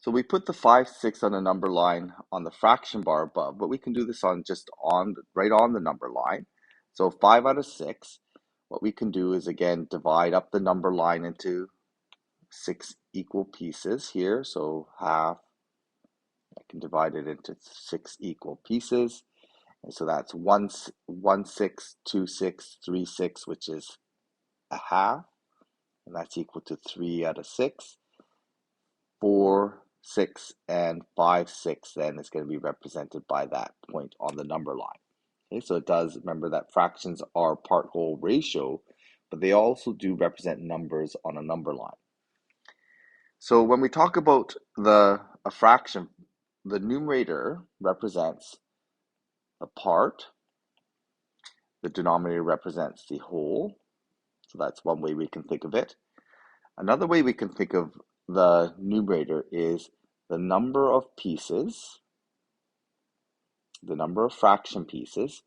So we put the 5, 6 on the number line on the fraction bar above, but we can do this on right on the number line. So 5 out of 6, what we can do is again divide up the number line into 6 equal pieces here. So half, I can divide it into 6 equal pieces. And so that's 1, 6, 2, 6, 3, 6, which is a half. And that's equal to 3 out of 6. 4, 6, and 5, 6 then is going to be represented by that point on the number line. Okay, so it does, remember that fractions are part-whole ratio, but they also do represent numbers on a number line. So when we talk about a fraction, the numerator represents the part, the denominator represents the whole. So that's one way we can think of it. Another way we can think of the numerator is the number of pieces, the number of fraction pieces.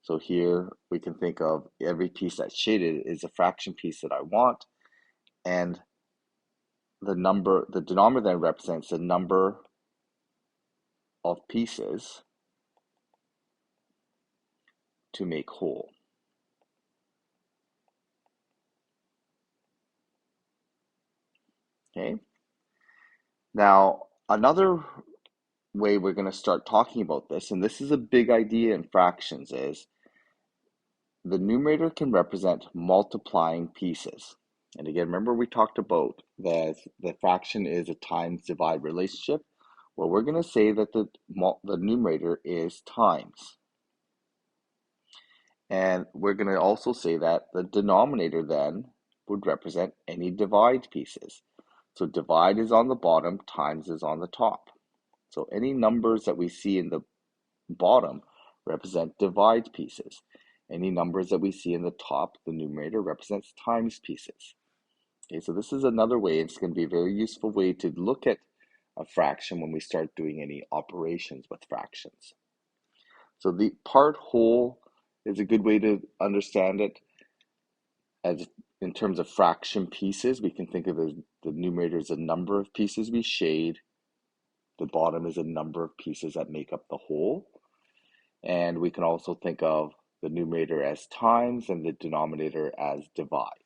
So here we can think of every piece that's shaded is a fraction piece that I want, and the denominator then represents the number of pieces to make whole. Okay. Now, another way we're going to start talking about this, and this is a big idea in fractions, is the numerator can represent multiplying pieces. And again, remember we talked about the fraction is a times divide relationship. Well, we're going to say that the numerator is times. And we're going to also say that the denominator then would represent any divide pieces. So divide is on the bottom, times is on the top. So any numbers that we see in the bottom represent divide pieces. Any numbers that we see in the top, the numerator represents times pieces. Okay, so this is another way, it's going to be a very useful way to look at a fraction when we start doing any operations with fractions. So the part whole is a good way to understand it. As in terms of fraction pieces, we can think of it as the numerator is a number of pieces we shade. The bottom is a number of pieces that make up the whole. And we can also think of the numerator as times and the denominator as divide.